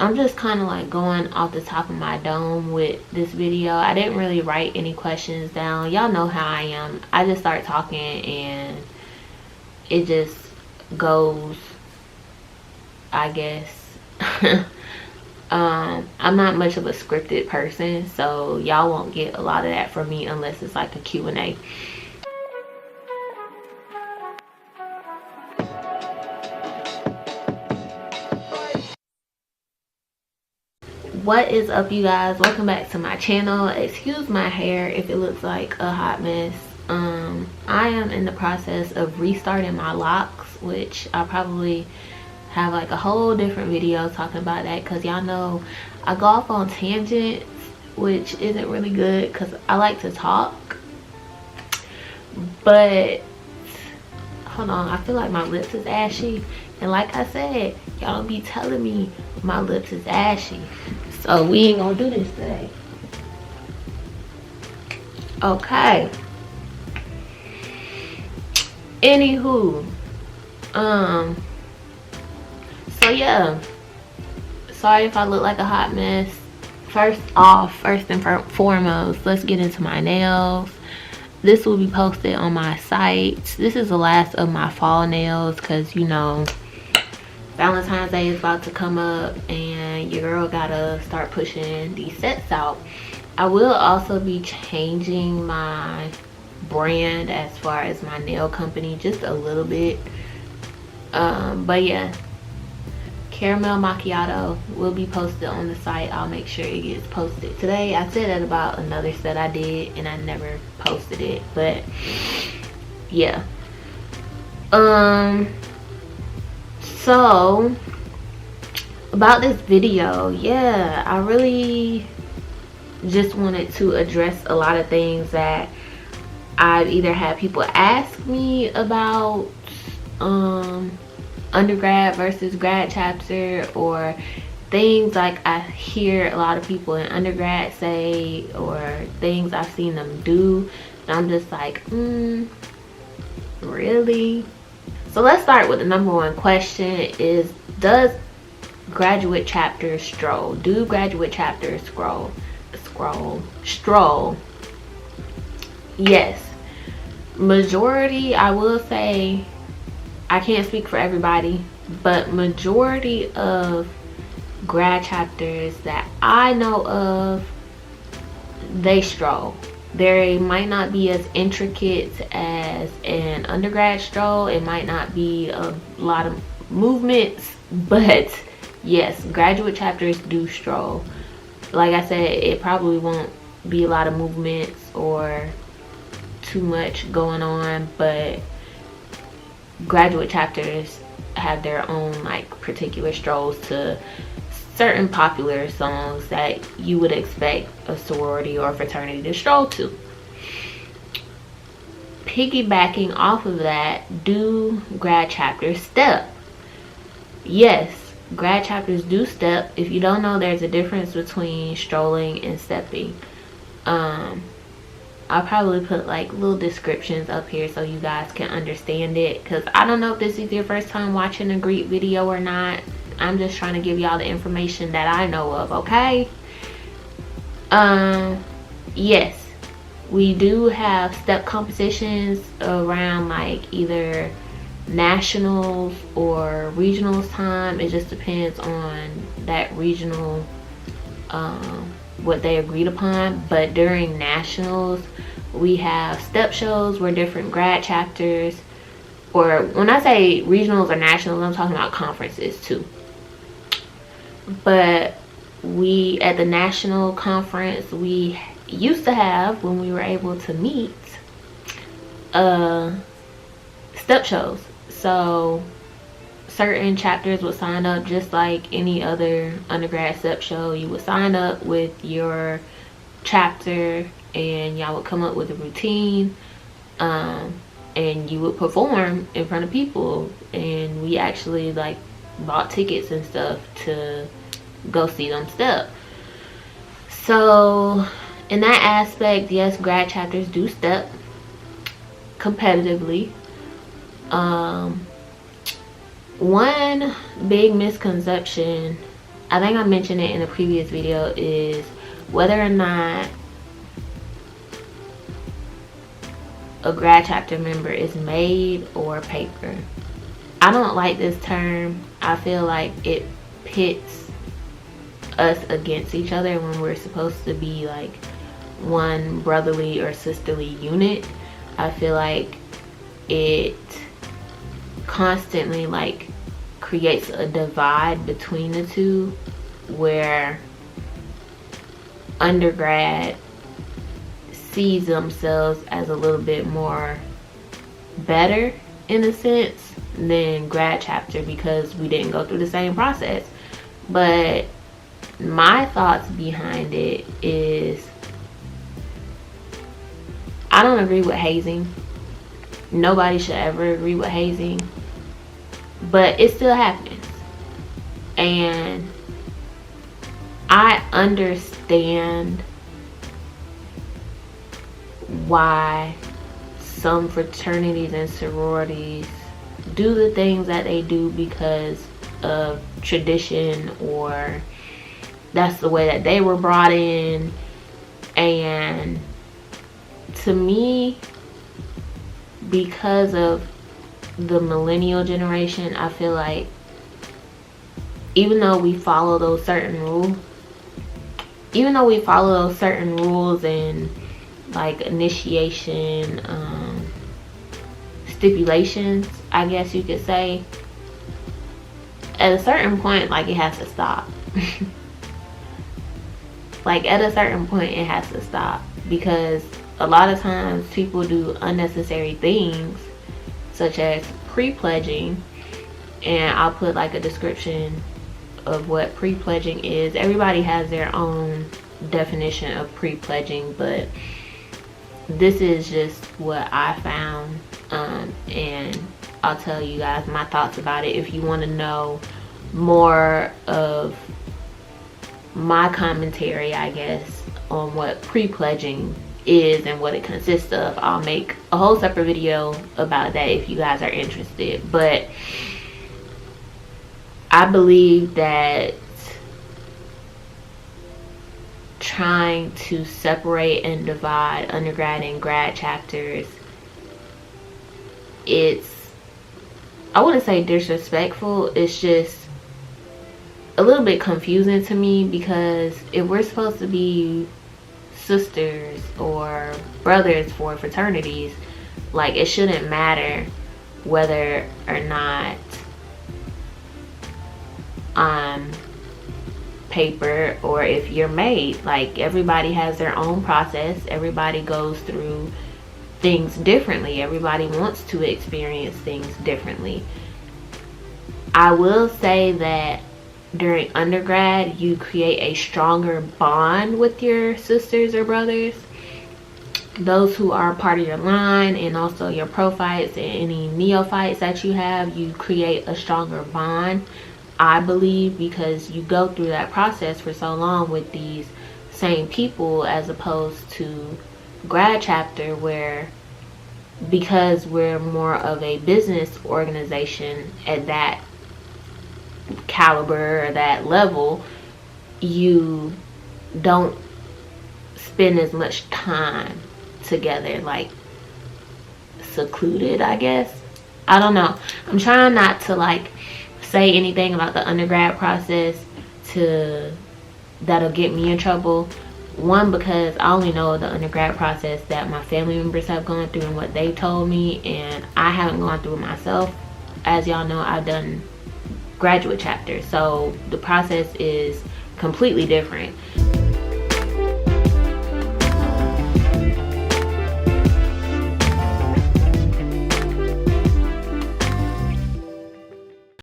I'm just kind of like going off the top of my dome with this video. I didn't really write any questions down. Y'all know how I am. I just start talking and it just goes, I guess. I'm not much of a scripted person, so y'all won't get a lot of that from me unless it's like a Q&A. What is up, you guys? Welcome back to my channel. Excuse my hair if it looks like a hot mess. I am in the process of restarting my locks, which I probably have like a whole different video talking about that, because y'all know I go off on tangents, which isn't really good because I like to talk. But hold on, I feel like my lips is ashy, and like I said, y'all don't be telling me my lips is ashy, so we ain't gonna do this today. Okay, anywho, so yeah, sorry if I look like a hot mess. First and foremost, let's get into my nails. This will be posted on my site. This is the last of my fall nails because, you know, Valentine's Day is about to come up and your girl gotta start pushing these sets out. I will also be changing my brand as far as my nail company just a little bit. But yeah, caramel macchiato will be posted on the site. I'll make sure it gets posted today. I said that about another set I did and I never posted it, but yeah. So about this video, yeah, I really just wanted to address a lot of things that I've either had people ask me about undergrad versus grad chapter, or things like I hear a lot of people in undergrad say, or things I've seen them do, and I'm just like, really? So let's start with the number one question is, does graduate chapters stroll? Do graduate chapters stroll? Yes. Majority, I will say, I can't speak for everybody, but majority of grad chapters that I know of, they stroll. They might not be as intricate as an undergrad stroll. It might not be a lot of movements, but yes, graduate chapters do stroll. Like I said, it probably won't be a lot of movements or too much going on, but graduate chapters have their own like particular strolls to certain popular songs that you would expect a sorority or fraternity to stroll to. Piggybacking off of that, do grad chapters step? Yes, grad chapters do step. If you don't know, there's a difference between strolling and stepping. I'll probably put like little descriptions up here so you guys can understand it, because I don't know if this is your first time watching a Greek video or not. I'm just trying to give y'all the information that I know of, okay? Yes, we do have step competitions around like either nationals or regionals time. It just depends on that regional, what they agreed upon. But during nationals, we have step shows where different grad chapters, or when I say regionals or nationals, I'm talking about conferences too. But we, at the national conference, we used to have, when we were able to meet, step shows. So certain chapters would sign up just like any other undergrad step show. You would sign up with your chapter and y'all would come up with a routine, and you would perform in front of people, and we actually like bought tickets and stuff to go see them step. So in that aspect, yes, grad chapters do step competitively. One big misconception I think I mentioned it in a previous video, is whether or not a grad chapter member is made or paper. I don't like this term. I feel like it pits us against each other when we're supposed to be like one brotherly or sisterly unit. I feel like it constantly like creates a divide between the two, where undergrad sees themselves as a little bit more better in a sense than grad chapter because we didn't go through the same process. But my thoughts behind it is, I don't agree with hazing. Nobody should ever agree with hazing, but it still happens. And I understand why some fraternities and sororities do the things that they do because of tradition, or that's the way that they were brought in. And to me, because of the millennial generation, I feel like even though we follow those certain rules and like initiation stipulations, I guess you could say, at a certain point, like, it has to stop. Like, at a certain point it has to stop, because a lot of times people do unnecessary things such as pre-pledging, and I'll put like a description of what pre-pledging is. Everybody has their own definition of pre-pledging, but this is just what I found, and I'll tell you guys my thoughts about it. If you want to know more of my commentary, I guess, on what pre-pledging is and what it consists of, I'll make a whole separate video about that if you guys are interested. But I believe that trying to separate and divide undergrad and grad chapters, it's, I wouldn't say disrespectful, it's just a little bit confusing to me, because if we're supposed to be sisters or brothers for fraternities, like, it shouldn't matter whether or not I'm paper or if you're made. Like, everybody has their own process, everybody goes through things differently, everybody wants to experience things differently. I will say that during undergrad you create a stronger bond with your sisters or brothers, those who are part of your line, and also your prophytes and any neophytes that you have. You create a stronger bond, I believe, because you go through that process for so long with these same people, as opposed to grad chapter, where, because we're more of a business organization at that caliber or that level, you don't spend as much time together, like secluded, I guess. I don't know. I'm trying not to like say anything about the undergrad process that'll get me in trouble. One, because I only know the undergrad process that my family members have gone through and what they told me, and I haven't gone through it myself. As y'all know, I've done graduate chapter, so the process is completely different.